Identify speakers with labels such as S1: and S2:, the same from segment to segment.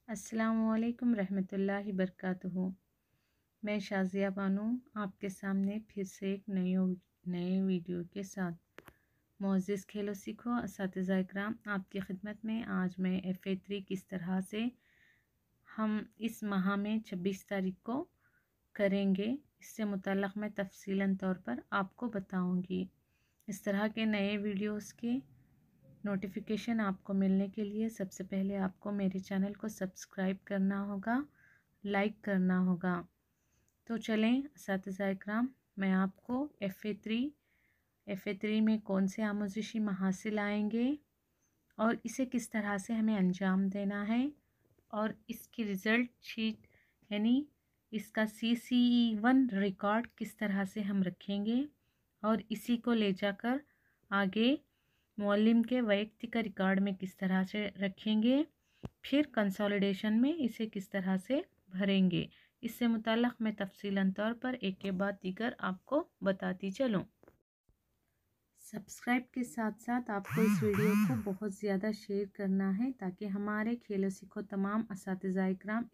S1: अस्सलामुअलैकुम रहमतुल्लाहि बरकातुहू। मैं शाज़िया बानो आपके सामने फिर से एक नए वीडियो के साथ मोअज़्ज़िज़ खेलो सीखो असातिज़ा इकराम आपकी खिदमत में। आज मैं FA3 किस तरह से हम इस माह में 26 तारीख को करेंगे, इससे मुताल्लिक़ मैं तफ़सीलन तौर पर आपको बताऊंगी। इस तरह के नए वीडियोस के नोटिफिकेशन आपको मिलने के लिए सबसे पहले आपको मेरे चैनल को सब्सक्राइब करना होगा, लाइक करना होगा। तो चलें असातिज़ा इकराम, मैं आपको FA3 में कौन से आमोज़िशी महासिल आएंगे और इसे किस तरह से हमें अंजाम देना है और इसकी रिज़ल्ट शीट यानी इसका CCE1 रिकॉर्ड किस तरह से हम रखेंगे और इसी को ले जाकर आगे मुअल्लिम के वैयक्तिक रिकॉर्ड में किस तरह से रखेंगे, फिर कंसोलिडेशन में इसे किस तरह से भरेंगे, इससे मुताल्लिक़ मैं तफसीलन तौर पर एक के बाद दीगर आपको बताती चलूँ। सब्सक्राइब के साथ साथ आपको इस वीडियो को बहुत ज़्यादा शेयर करना है ताकि हमारे खेलो सीखो तमाम असातिज़ा इकराम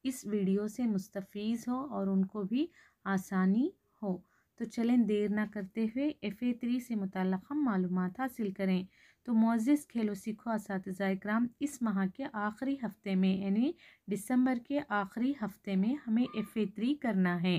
S1: इस वीडियो से मुस्तफ़ीज़ हो और उनको भी आसानी हो। तो चलें देर ना करते हुए FA3 से मुताल्लिक़ हम मालूमात हासिल करें। तो मुअज़्ज़िज़ खेलो सीखो असातिज़ा इकराम, इस माह के आखिरी हफ्ते में यानी दिसंबर के आखिरी हफ्ते में हमें FA3 करना है।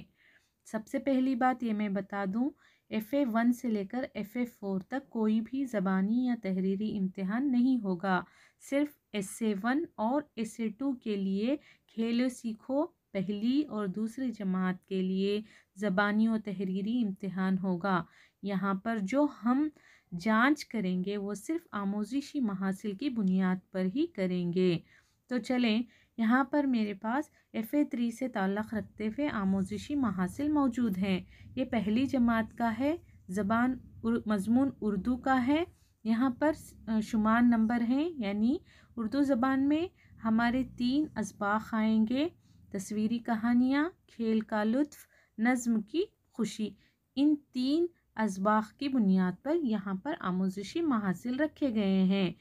S1: सबसे पहली बात ये मैं बता दूं, FA1 से लेकर FA4 तक कोई भी ज़बानी या तहरीरी इम्तिहान नहीं होगा। सिर्फ SA1 और SA2 के लिए खेलो सीखो पहली और दूसरी जमात के लिए ज़बानी और तहरीरी इम्तिहान होगा। यहाँ पर जो हम जांच करेंगे वो सिर्फ आमोज़िशी महासिल की बुनियाद पर ही करेंगे। तो चलें, यहाँ पर मेरे पास FA3 से ताल्लुक़ रखते हुए आमोज़िशी महासिल मौजूद हैं। ये पहली जमात का है, ज़बान मज़मून उर्दू का है। यहाँ पर शुमार नंबर हैं, यानी उर्दू ज़बान में हमारे 3 असबाक़ आएंगे: तस्वीरी कहानियाँ, खेल का लुत्फ़, नज़्म की खुशी। इन 3 असबाक़ की बुनियाद पर यहाँ पर आमोज़िशी महासिल रखे गए हैं।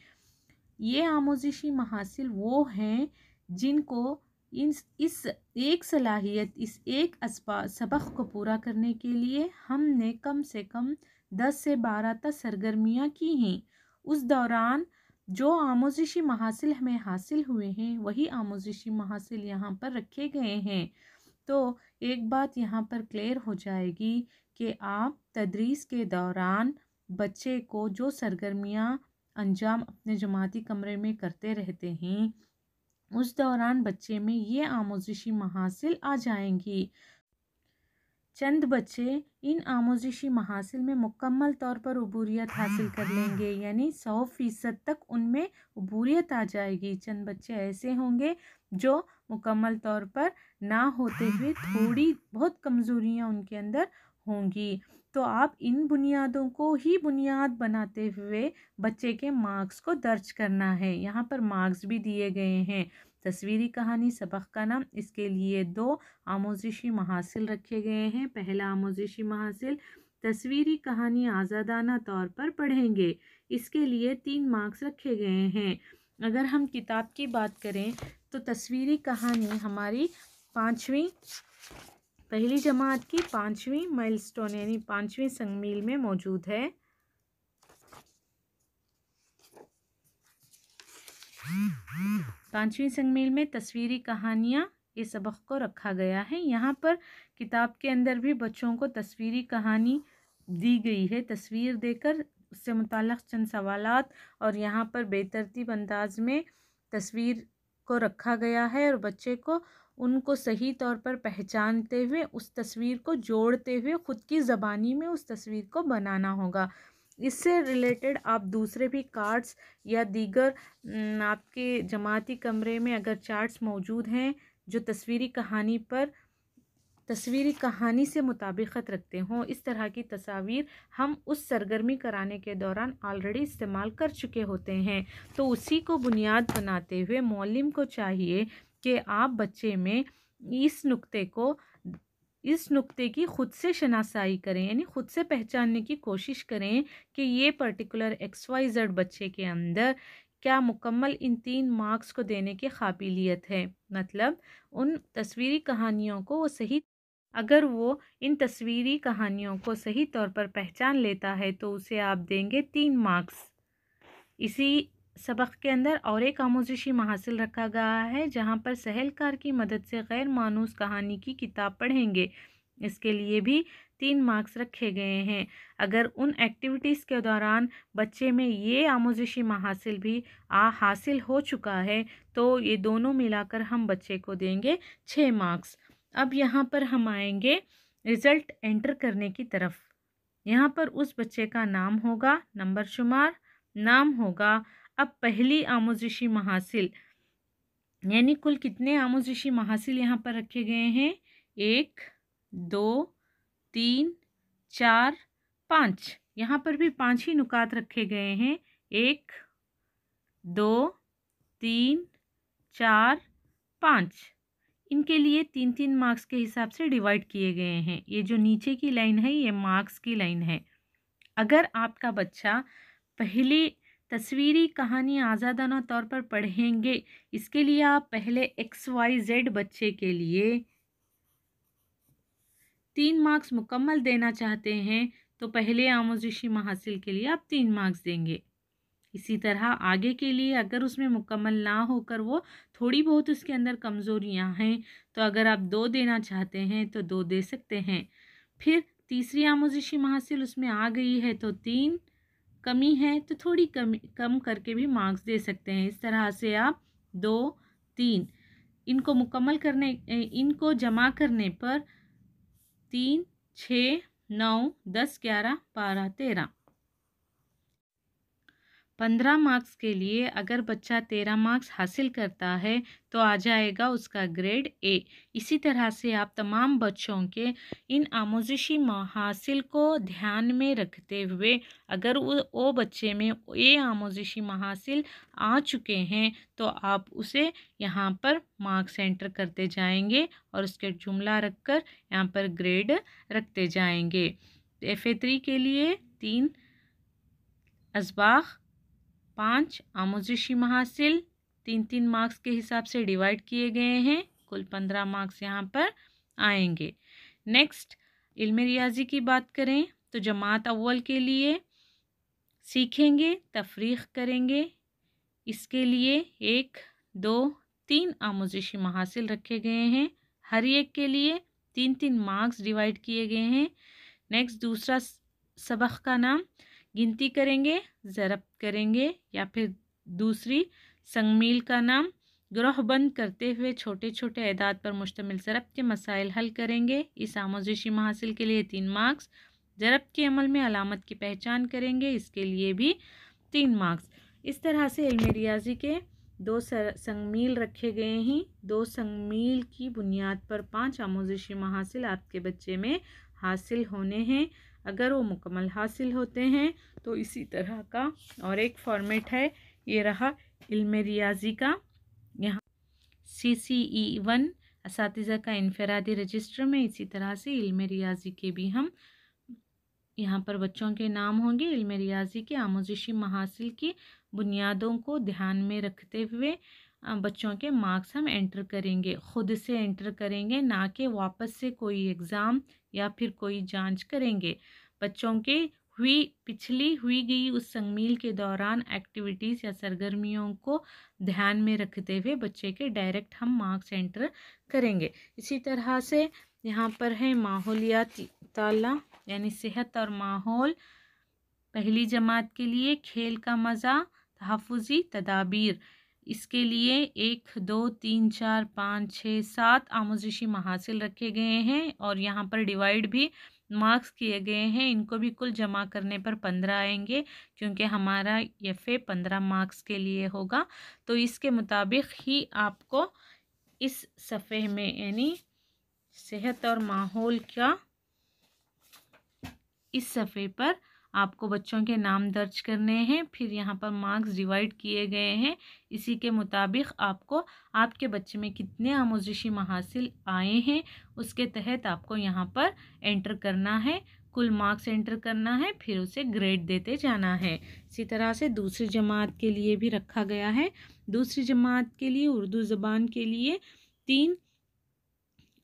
S1: ये आमोज़िशी महासिल वो हैं जिनको इस एक सलाहियत, इस एक सबक को पूरा करने के लिए हमने कम से कम 10 से 12 तक सरगर्मियाँ की हैं। उस दौरान जो आमोज़िशी महासिल हमें हासिल हुए हैं वही आमोज़िशी महासिल यहाँ पर रखे गए हैं। तो एक बात यहाँ पर क्लियर हो जाएगी कि आप तदरीस के दौरान बच्चे को जो सरगर्मियाँ अंजाम अपने जमाती कमरे में करते रहते हैं उस दौरान बच्चे में ये आमोज़िशी महासिल आ जाएंगी। चंद बच्चे इन आमोज़िशी महासिल में मुकम्मल तौर पर उबूरियत हासिल कर लेंगे, यानी 100% तक उनमें उबूरियत आ जाएगी। चंद बच्चे ऐसे होंगे जो मुकम्मल तौर पर ना होते हुए थोड़ी बहुत कमज़ोरियाँ उनके अंदर होंगी। तो आप इन बुनियादों को ही बुनियाद बनाते हुए बच्चे के मार्क्स को दर्ज करना है। यहाँ पर मार्क्स भी दिए गए हैं। तस्वीरी कहानी सबक का नाम, इसके लिए 2 आमोज़िशी महासिल रखे गए हैं। पहला आमोज़िशी महासिल, तस्वीरी कहानी आज़ादाना तौर पर पढ़ेंगे, इसके लिए 3 मार्क्स रखे गए हैं। अगर हम किताब की बात करें तो तस्वीरी कहानी हमारी पहली जमात की 5वीं माइलस्टोन यानी 5वीं संगमील में मौजूद है। पांचवीं संगमील में तस्वीरी कहानियाँ इस सबक को रखा गया है। यहाँ पर किताब के अंदर भी बच्चों को तस्वीरी कहानी दी गई है, तस्वीर देकर उससे मुताल्लिक़ चंद सवालात, और यहाँ पर बेतरतीब अंदाज में तस्वीर को रखा गया है और बच्चे को उनको सही तौर पर पहचानते हुए उस तस्वीर को जोड़ते हुए ख़ुद की ज़बानी में उस तस्वीर को बनाना होगा। इससे रिलेटेड आप दूसरे भी कार्ड्स या दीगर आपके जमाती कमरे में अगर चार्ट्स मौजूद हैं जो तस्वीरी कहानी से मुताबिकत रखते हों, इस तरह की तस्वीर हम उस सरगर्मी कराने के दौरान ऑलरेडी इस्तेमाल कर चुके होते हैं। तो उसी को बुनियाद बनाते हुए मुअल्लिम को चाहिए कि आप बच्चे में इस नुक्ते की ख़ुद से शनासाई करें, यानी ख़ुद से पहचानने की कोशिश करें कि ये पर्टिकुलर XYZ बच्चे के अंदर क्या मुकम्मल इन 3 मार्क्स को देने की काबिलियत है। मतलब उन तस्वीरी कहानियों को वो सही, अगर वो इन तस्वीरी कहानियों को सही तौर पर पहचान लेता है तो उसे आप देंगे 3 मार्क्स। इसी सबक के अंदर और एक आमोज़िशी महासिल रखा गया है जहाँ पर सहलकार की मदद से गैर मानूस कहानी की किताब पढ़ेंगे। इसके लिए भी 3 मार्क्स रखे गए हैं। अगर उन एक्टिविटीज़ के दौरान बच्चे में ये आमोज़िशी महासिल भी हासिल हो चुका है तो ये दोनों मिलाकर हम बच्चे को देंगे 6 मार्क्स। अब यहाँ पर हम आएंगे रिज़ल्ट एंटर करने की तरफ। यहाँ पर उस बच्चे का नाम होगा, नंबर शुमार, नाम होगा। अब पहली आमोज़िशी महासिल यानी कुल कितने आमोज़िशी महासिल यहाँ पर रखे गए हैं, 1 2 3 4 5। यहाँ पर भी 5 ही नुकात रखे गए हैं, 1 2 3 4 5। इनके लिए 3-3 मार्क्स के हिसाब से डिवाइड किए गए हैं। ये जो नीचे की लाइन है ये मार्क्स की लाइन है। अगर आपका बच्चा पहली तस्वीरी कहानी आज़ादाना तौर पर पढ़ेंगे, इसके लिए आप पहले XYZ बच्चे के लिए 3 मार्क्स मुकम्मल देना चाहते हैं तो पहले आमोज़िशी महासिल के लिए आप 3 मार्क्स देंगे। इसी तरह आगे के लिए अगर उसमें मुकम्मल ना होकर वो थोड़ी बहुत उसके अंदर कमज़ोरियाँ हैं तो अगर आप 2 देना चाहते हैं तो 2 दे सकते हैं। फिर तीसरी आमोज़िशी महासिल उसमें आ गई है तो 3, कमी है तो थोड़ी कम करके भी मार्क्स दे सकते हैं। इस तरह से आप 2 3 इनको मुकम्मल करने, इनको जमा करने पर 3 6 9 10 11 12 13 15 मार्क्स के लिए अगर बच्चा 13 मार्क्स हासिल करता है तो आ जाएगा उसका ग्रेड A। इसी तरह से आप तमाम बच्चों के इन आमोज़िशी महासिल को ध्यान में रखते हुए अगर वो बच्चे में ये आमोज़िशी महासिल आ चुके हैं तो आप उसे यहाँ पर मार्क्स एंटर करते जाएंगे और उसके जुमला रखकर यहाँ पर ग्रेड रखते जाएंगे। FA3 के लिए 3 असबाख 5 आमोज़िशी महासिल 3-3 मार्क्स के हिसाब से डिवाइड किए गए हैं। कुल 15 मार्क्स यहाँ पर आएंगे। नेक्स्ट इल्म रियाजी की बात करें तो जमात अव्वल के लिए सीखेंगे, तफरीक़ करेंगे। इसके लिए 1 2 3 आमोज़िशी महासिल रखे गए हैं। हर एक के लिए 3-3 मार्क्स डिवाइड किए गए हैं। नेक्स्ट दूसरा सबक का नाम गिनती करेंगे, ज़रब करेंगे या फिर दूसरी संगमील का नाम ग्रोहबंद करते हुए छोटे छोटे एदाद पर मुश्तमिल ज़रब के मसाइल हल करेंगे। इस आमोज़िशी महासिल के लिए 3 मार्क्स। ज़रब के अमल में अलामत की पहचान करेंगे, इसके लिए भी 3 मार्क्स। इस तरह से इल्म रियाजी के 2 संगमील रखे गए हैं। 2 संगमील की बुनियाद पर 5 आमोज़िशी महासिल आपके बच्चे में हासिल होने हैं। अगर वो मुकम्मल हासिल होते हैं तो इसी तरह का और एक फॉर्मेट है, ये रहा इल्म रियाजी का। यहाँ CCE1 असातिज़ा का इनफरादी रजिस्टर में इसी तरह से इल्म रियाजी के भी हम यहाँ पर बच्चों के नाम होंगे। इल्म रियाजी के आमोज़िशी महासिल की बुनियादों को ध्यान में रखते हुए बच्चों के मार्क्स हम एंटर करेंगे, ख़ुद से एंटर करेंगे, ना कि वापस से कोई एग्ज़ाम या फिर कोई जांच करेंगे। बच्चों के पिछली हुई गई उस संगमील के दौरान एक्टिविटीज़ या सरगर्मियों को ध्यान में रखते हुए बच्चे के डायरेक्ट हम मार्क्स एंटर करेंगे। इसी तरह से यहाँ पर है माहौलियाती ताला यानी सेहत और माहौल। पहली जमात के लिए खेल का मज़ा, तहफ़्फ़ुज़ी तदाबीर। इसके लिए 1 2 3 4 5 6 7 आमोज़िशी महासिल रखे गए हैं और यहाँ पर डिवाइड भी मार्क्स किए गए हैं। इनको भी कुल जमा करने पर 15 आएंगे क्योंकि हमारा FA 15 मार्क्स के लिए होगा। तो इसके मुताबिक ही आपको इस सफ़े में यानी सेहत और माहौल का इस सफ़े पर आपको बच्चों के नाम दर्ज करने हैं। फिर यहाँ पर मार्क्स डिवाइड किए गए हैं। इसी के मुताबिक आपको आपके बच्चे में कितने आमोज़िशी महासिल आए हैं उसके तहत आपको यहाँ पर एंटर करना है कुल मार्क्स एंटर करना है, फिर उसे ग्रेड देते जाना है। इसी तरह से दूसरी जमात के लिए भी रखा गया है। दूसरी जमात के लिए उर्दू ज़बान के लिए 3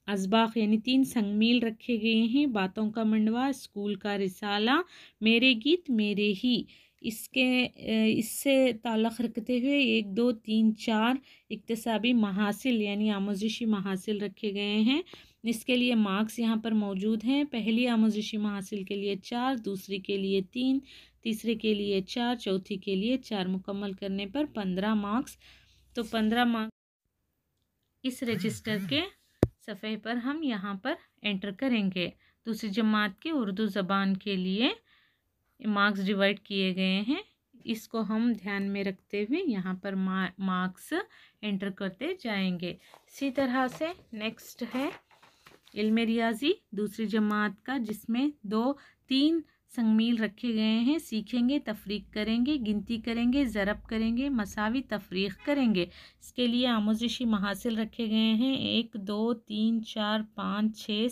S1: असबाक यानी 3 संगमील रखे गए हैं। बातों का मंडवा, स्कूल का रिसाला, मेरे गीत मेरे ही। इससे ताल्लुक़ रखते हुए 1 2 3 4 इक्तसाबी महासिल यानी आमोज़िशी महासिल रखे गए हैं। इसके लिए मार्क्स यहाँ पर मौजूद हैं। पहली आमोज़िशी महासिल के लिए 4, दूसरी के लिए 3, तीसरे के लिए 4, चौथी के लिए 4। मुकम्मल करने पर 15 मार्क्स। तो 15 मार्क्स इस रजिस्टर के सफ़े पर हम यहाँ पर एंटर करेंगे। दूसरी जमात की उर्दू ज़बान के लिए मार्क्स डिवाइड किए गए हैं। इसको हम ध्यान में रखते हुए यहाँ पर मार्क्स एंटर करते जाएंगे। इसी तरह से नेक्स्ट है इल्म रियाज़ी दूसरी जमात का, जिसमें 2-3 संगमील रखे गए हैं। सीखेंगे, तफरीक करेंगे, गिनती करेंगे, ज़रब करेंगे, मसावी तफरीक करेंगे। इसके लिए आमोज़िशी महासिल रखे गए हैं 1 2 3 4 5 6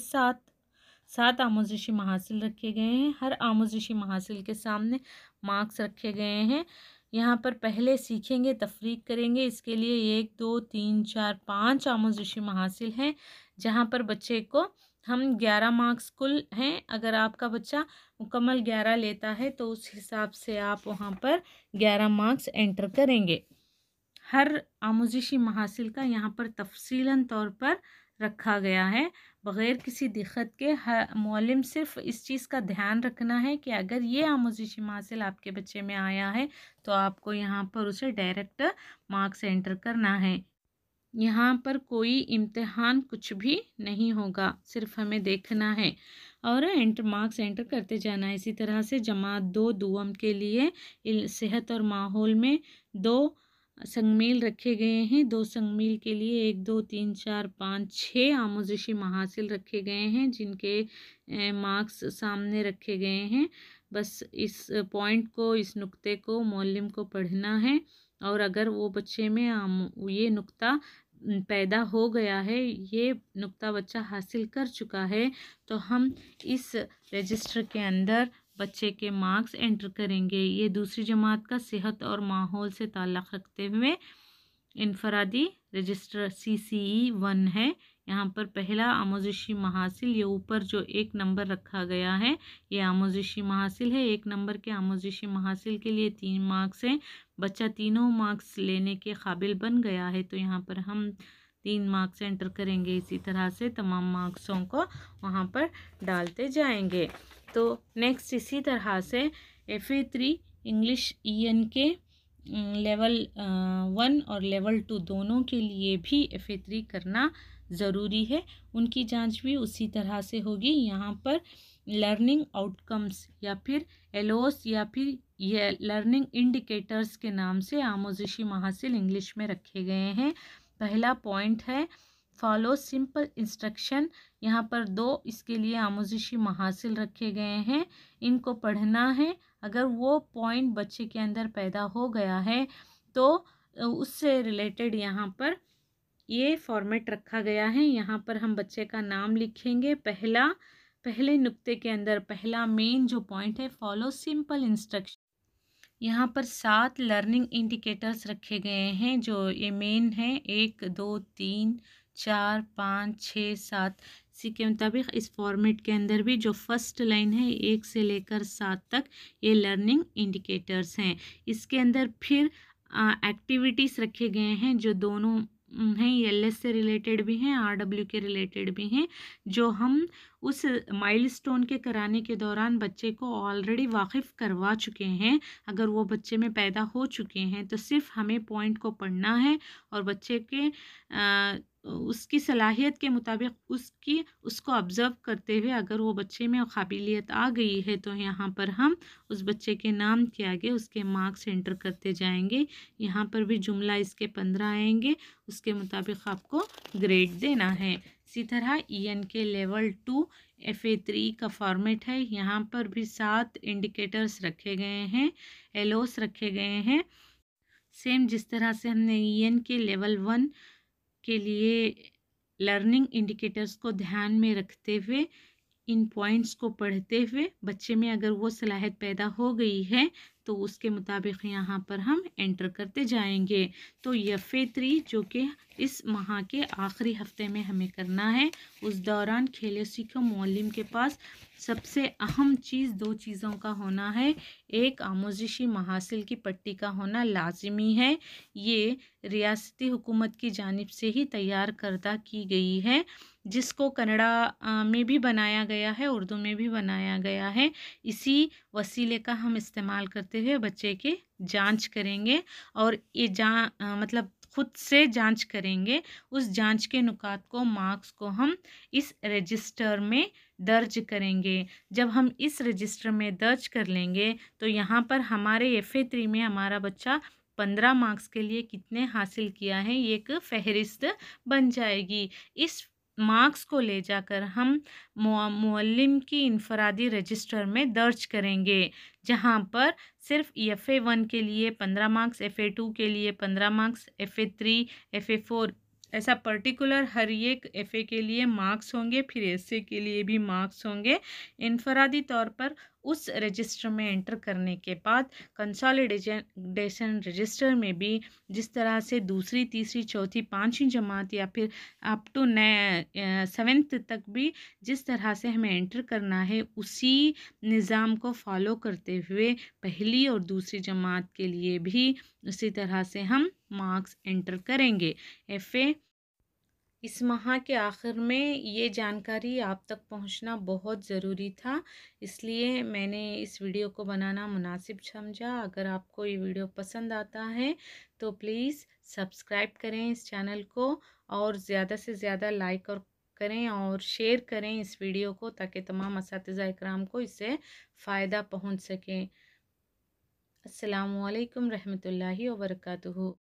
S1: 7 आमोज़िशी महासिल रखे गए हैं। हर आमोज़िशी महासिल के सामने मार्क्स रखे गए हैं। यहाँ पर पहले सीखेंगे, तफरीक करेंगे। इसके लिए 1 2 3 4 5 आमोज़िशी महासिल हैं, जहाँ पर बच्चे को हम 11 मार्क्स कुल हैं। अगर आपका बच्चा मुकम्मल 11 लेता है तो उस हिसाब से आप वहाँ पर 11 मार्क्स एंटर करेंगे। हर आमोज़िशी महासिल का यहाँ पर तफसीलन तौर पर रखा गया है, बग़ैर किसी दिक्कत के। मुअल्लिम सिर्फ इस चीज़ का ध्यान रखना है कि अगर ये आमोज़िशी महासिल आपके बच्चे में आया है तो आपको यहाँ पर उसे डायरेक्ट मार्क्स एंटर करना है। यहाँ पर कोई इम्तिहान कुछ भी नहीं होगा, सिर्फ हमें देखना है और मार्क्स एंटर करते जाना है। इसी तरह से जमात 2 दुअम के लिए सेहत और माहौल में 2 संगमील रखे गए हैं। 2 संगमील के लिए 1 2 3 4 5 6 आमोज़िशी महासिल रखे गए हैं, जिनके मार्क्स सामने रखे गए हैं। बस इस पॉइंट को, इस नुक्ते को मुअल्लिम को पढ़ना है, और अगर वो बच्चे में ये नुक्ता पैदा हो गया है, ये नुक्ता बच्चा हासिल कर चुका है, तो हम इस रजिस्टर के अंदर बच्चे के मार्क्स एंटर करेंगे। ये दूसरी जमात का सेहत और माहौल से ताल्लुक़ रखते हुए इनफरादी रजिस्टर CCE 1 है। यहाँ पर पहला आमोज़िशी महासिल, ये ऊपर जो 1 नंबर रखा गया है, ये आमोज़िशी महासिल है। 1 नंबर के आमोज़िशी महासिल के लिए 3 मार्क्स हैं। बच्चा तीनों मार्क्स लेने के काबिल बन गया है, तो यहाँ पर हम 3 मार्क्स एंटर करेंगे। इसी तरह से तमाम मार्क्सों को वहाँ पर डालते जाएंगे। तो नेक्स्ट इसी तरह से FA3 इंग्लिश EN के लेवल 1 और लेवल 2 दोनों के लिए भी FA3 करना ज़रूरी है। उनकी जांच भी उसी तरह से होगी। यहाँ पर लर्निंग आउटकम्स या फिर LOS या फिर ये लर्निंग इंडिकेटर्स के नाम से आमोज़िशी महासिल इंग्लिश में रखे गए हैं। पहला पॉइंट है फॉलो सिंपल इंस्ट्रक्शन। यहाँ पर 2 इसके लिए आमोज़िशी महासिल रखे गए हैं, इनको पढ़ना है। अगर वो पॉइंट बच्चे के अंदर पैदा हो गया है तो उससे रिलेटेड यहाँ पर ये फॉर्मेट रखा गया है। यहाँ पर हम बच्चे का नाम लिखेंगे। पहले नुक्ते के अंदर पहला मेन जो पॉइंट है, फॉलो सिंपल इंस्ट्रक्शन। यहाँ पर 7 लर्निंग इंडिकेटर्स रखे गए हैं, जो ये मेन है। 1 2 3 4 5 6 7। इसी के मुताबिक इस फॉर्मेट के अंदर भी जो फर्स्ट लाइन है 1 से लेकर 7 तक, ये लर्निंग इंडिकेटर्स हैं। इसके अंदर फिर एक्टिविटीज़ रखे गए हैं, जो दोनों हैं, LS से रिलेटेड भी हैं, RW के रिलेटेड भी हैं, जो हम उस माइलस्टोन के कराने के दौरान बच्चे को ऑलरेडी वाकिफ़ करवा चुके हैं। अगर वो बच्चे में पैदा हो चुके हैं तो सिर्फ हमें पॉइंट को पढ़ना है और बच्चे के उसकी सलाहियत के मुताबिक उसको ऑब्ज़र्व करते हुए अगर वो बच्चे में काबिलियत आ गई है तो यहाँ पर हम उस बच्चे के नाम के आगे उसके मार्क्स एंटर करते जाएंगे। यहाँ पर भी जुमला इसके 15 आएंगे, उसके मुताबिक आपको ग्रेड देना है। इसी तरह EN के लेवल 2 FA3 का फॉर्मेट है। यहाँ पर भी 7 इंडिकेटर्स रखे गए हैं, LOS रखे गए हैं। सेम जिस तरह से हमने EN के लेवल 1 के लिए लर्निंग इंडिकेटर्स को ध्यान में रखते हुए इन पॉइंट्स को पढ़ते हुए बच्चे में अगर वो सलाहियत पैदा हो गई है तो उसके मुताबिक यहाँ पर हम एंटर करते जाएंगे। तो यफ़े 3 जो कि इस माह के आखिरी हफ्ते में हमें करना है, उस दौरान खेलो सीखो मुअल्लिम के पास सबसे अहम चीज़ 2 चीज़ों का होना है। एक आमोजिशी महासिल की पट्टी का होना लाजिमी है। ये रियासती हुकूमत की जानिब से ही तैयार करदा की गई है, जिसको कन्नड़ा में भी बनाया गया है, उर्दू में भी बनाया गया है। इसी वसीले का हम इस्तेमाल करते हुए बच्चे के जांच करेंगे और ये मतलब खुद से जांच करेंगे। उस जांच के नुकात को, मार्क्स को हम इस रजिस्टर में दर्ज करेंगे। जब हम इस रजिस्टर में दर्ज कर लेंगे तो यहाँ पर हमारे यफ़े 3 में हमारा बच्चा 15 मार्क्स के लिए कितने हासिल किया है, ये एक फहरिस्त बन जाएगी। इस मार्क्स को ले जाकर हम मुअल्लिम की इनफरादी रजिस्टर में दर्ज करेंगे, जहां पर सिर्फ यफ़े 1 के लिए 15 मार्क्स, यफ़े 2 के लिए 15 मार्क्स, यफ़े 3, यफ़े 4 ऐसा पर्टिकुलर हर एक एफ़ए के लिए मार्क्स होंगे, फिर एसे के लिए भी मार्क्स होंगे। इनफरादी तौर पर उस रजिस्टर में एंटर करने के बाद कंसोलिडेशन रजिस्टर में भी जिस तरह से दूसरी, तीसरी, चौथी, 5वीं जमात या फिर अप टू 7th तक भी जिस तरह से हमें एंटर करना है, उसी निज़ाम को फॉलो करते हुए पहली और दूसरी जमात के लिए भी उसी तरह से हम मार्क्स एंटर करेंगे। एफ़ए इस माह के आखिर में ये जानकारी आप तक पहुंचना बहुत ज़रूरी था, इसलिए मैंने इस वीडियो को बनाना मुनासिब समझा। अगर आपको ये वीडियो पसंद आता है तो प्लीज़ सब्सक्राइब करें इस चैनल को और ज़्यादा से ज़्यादा लाइक और करें और शेयर करें इस वीडियो को, ताकि तमाम असातिज़ा इकराम को इससे फ़ायदा पहुंच सके। अस्सलामु अलैकुम रहमतुल्लाहि व बरकातुहू।